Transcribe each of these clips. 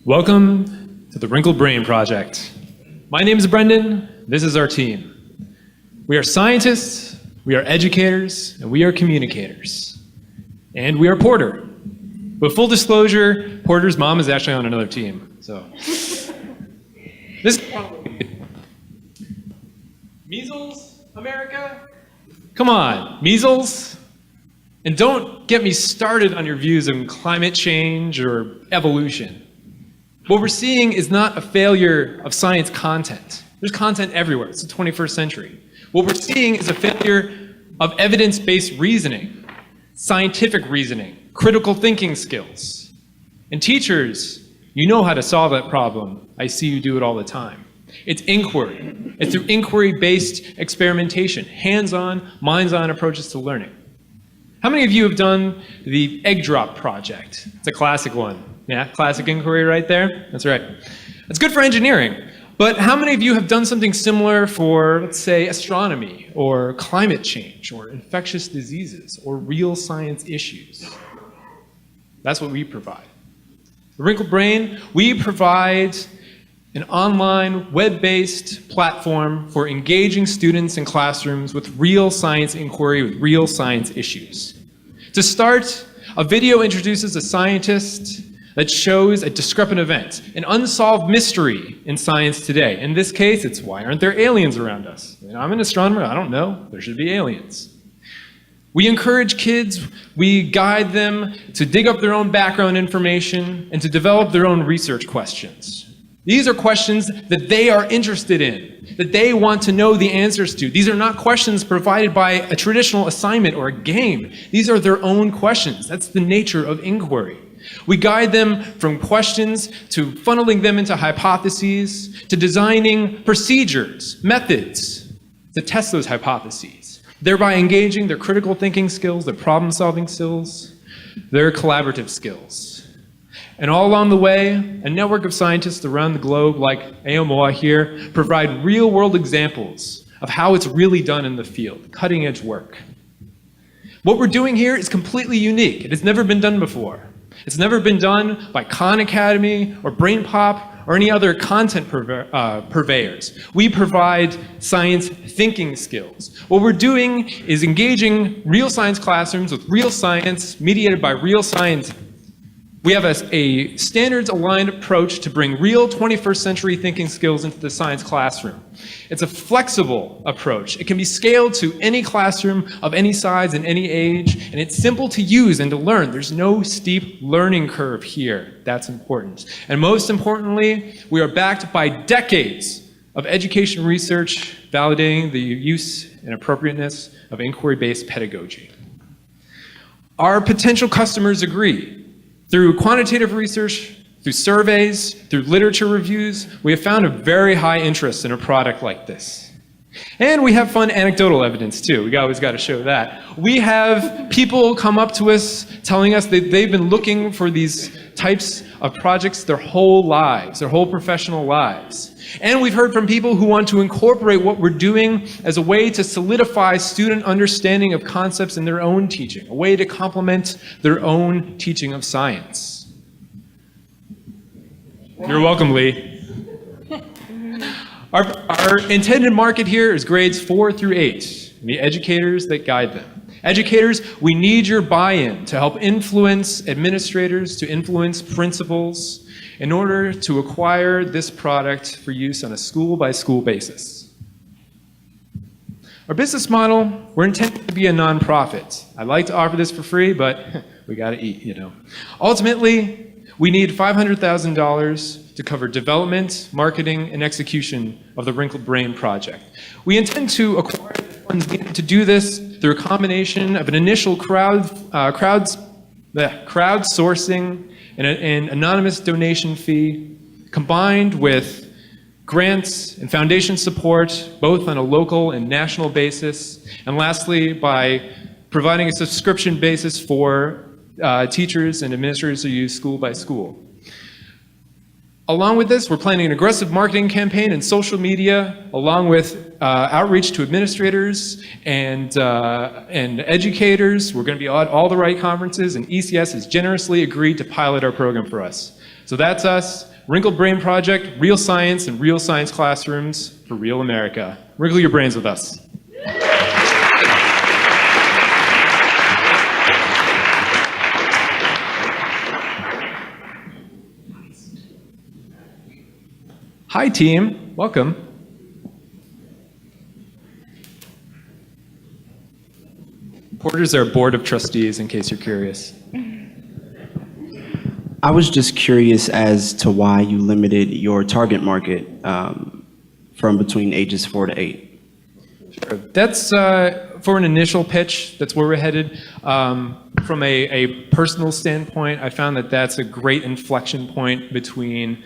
Welcome to the Wrinkled Brain Project. My name is Brendan. This is our team. We are scientists, we are educators, and we are communicators. And we are Porter. But full disclosure, Porter's mom is actually on another team. So this measles, America? Come on, measles? And don't get me started on your views on climate change or evolution. What we're seeing is not a failure of science content. There's content everywhere. It's the 21st century. What we're seeing is a failure of evidence-based reasoning, scientific reasoning, critical thinking skills. And teachers, you know how to solve that problem. I see you do it all the time. It's inquiry. It's through inquiry-based experimentation, hands-on, minds-on approaches to learning. How many of you have done the egg drop project? It's a classic one. Yeah, classic inquiry right there. That's right. It's good for engineering. But how many of you have done something similar for, let's say, astronomy, or climate change, or infectious diseases, or real science issues? That's what we provide. The Wrinkled Brain, we provide an online, web-based platform for engaging students in classrooms with real science inquiry, with real science issues. To start, a video introduces a scientist that shows a discrepant event, an unsolved mystery in science today. In this case, it's why aren't there aliens around us? You know, I'm an astronomer, I don't know, there should be aliens. We encourage kids, we guide them to dig up their own background information and to develop their own research questions. These are questions that they are interested in, that they want to know the answers to. These are not questions provided by a traditional assignment or a game. These are their own questions. That's the nature of inquiry. We guide them from questions to funneling them into hypotheses, to designing procedures, methods to test those hypotheses, thereby engaging their critical thinking skills, their problem-solving skills, their collaborative skills. And all along the way, a network of scientists around the globe, like Aomoa here, provide real-world examples of how it's really done in the field, cutting-edge work. What we're doing here is completely unique. It has never been done before. It's never been done by Khan Academy or Brain Pop or any other content purveyors. We provide science thinking skills. What we're doing is engaging real science classrooms with real science mediated by real science. We have a standards-aligned approach to bring real 21st century thinking skills into the science classroom. It's a flexible approach. It can be scaled to any classroom of any size and any age, and it's simple to use and to learn. There's no steep learning curve here. That's important. And most importantly, we are backed by decades of education research validating the use and appropriateness of inquiry-based pedagogy. Our potential customers agree. Through quantitative research, through surveys, through literature reviews, we have found a very high interest in a product like this. And we have fun anecdotal evidence too. We always got to show that. We have people come up to us telling us that they've been looking for these types of projects their whole lives, their whole professional lives. And we've heard from people who want to incorporate what we're doing as a way to solidify student understanding of concepts in their own teaching, a way to complement their own teaching of science. You're welcome, Lee. Our intended market here is grades 4 through 8, and the educators that guide them. Educators, we need your buy-in to help influence administrators, to influence principals, in order to acquire this product for use on a school-by-school basis. Our business model, we're intended to be a nonprofit. I'd like to offer this for free, but we gotta eat, you know. Ultimately, we need $500,000 to cover development, marketing, and execution of the Wrinkled Brain project. We intend to acquire the funds needed to do this through a combination of an initial crowdsourcing and an anonymous donation fee, combined with grants and foundation support, both on a local and national basis, and lastly, by providing a subscription basis for teachers and administrators to use school by school. Along with this, we're planning an aggressive marketing campaign and social media, along with outreach to administrators and educators. We're going to be at all the right conferences, and ECS has generously agreed to pilot our program for us. So that's us, Wrinkled Brain Project, real science and real science classrooms for real America. Wrinkle your brains with us. Hi, team. Welcome. Porters are a board of trustees, in case you're curious. I was just curious as to why you limited your target market from between ages 4 to 8. Sure. That's for an initial pitch. That's where we're headed. From a personal standpoint, I found that that's a great inflection point between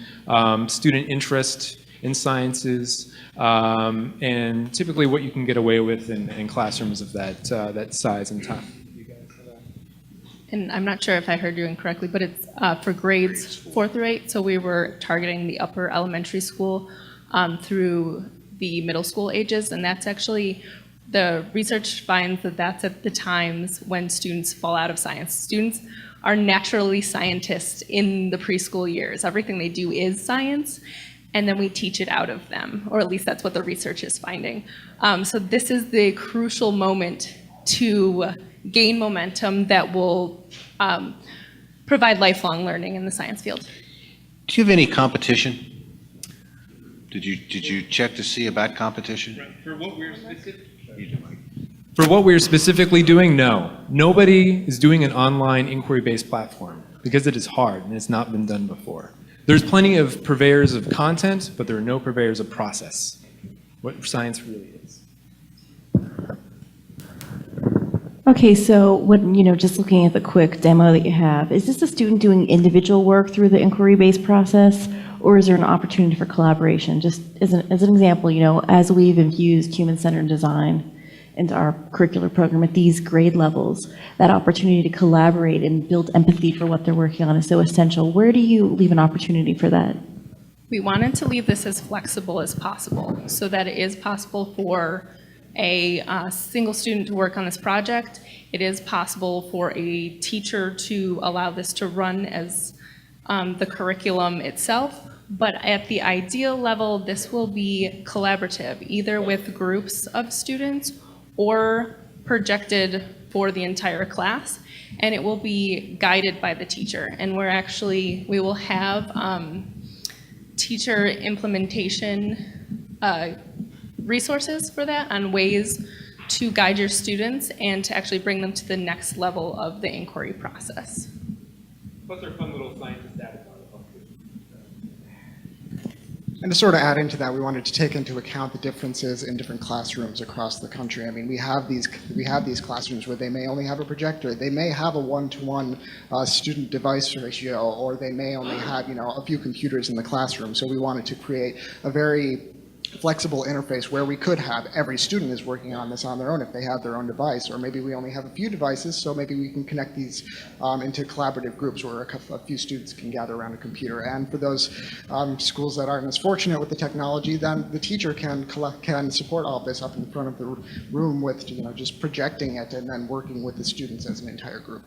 student interest in sciences and typically what you can get away with in classrooms of that size and time. And I'm not sure if I heard you incorrectly, but it's for grades 4 through 8. So we were targeting the upper elementary school through the middle school ages, and that's actually, the research finds that that's at the times when students fall out of science. Students are naturally scientists in the preschool years. Everything they do is science, and then we teach it out of them, or at least that's what the research is finding. So this is the crucial moment to gain momentum that will provide lifelong learning in the science field. Do you have any competition? Did you check to see about competition? For what we're specifically doing, no. Nobody is doing an online inquiry-based platform because it is hard and it's not been done before. There's plenty of purveyors of content, but there are no purveyors of process, what science really is. Okay, so just looking at the quick demo that you have, is this a student doing individual work through the inquiry-based process, or is there an opportunity for collaboration? Just as an example, as we've infused human-centered design into our curricular program at these grade levels, that opportunity to collaborate and build empathy for what they're working on is so essential. Where do you leave an opportunity for that? We wanted to leave this as flexible as possible so that it is possible for a single student to work on this project. It is possible for a teacher to allow this to run as the curriculum itself, but at the ideal level, this will be collaborative, either with groups of students or projected for the entire class, and it will be guided by the teacher. And we will have teacher implementation resources for that on ways to guide your students and to actually bring them to the next level of the inquiry process. Plus our fun little scientist avatar. And to sort of add into that, we wanted to take into account the differences in different classrooms across the country. I mean, we have these classrooms where they may only have a projector, they may have a one-to-one student device ratio, or they may only have a few computers in the classroom. So we wanted to create a very flexible interface where we could have every student is working on this on their own if they have their own device, or maybe we only have a few devices, so maybe we can connect these into collaborative groups where a few students can gather around a computer. And for those schools that aren't as fortunate with the technology, then the teacher can support all of this up in front of the room with just projecting it and then working with the students as an entire group.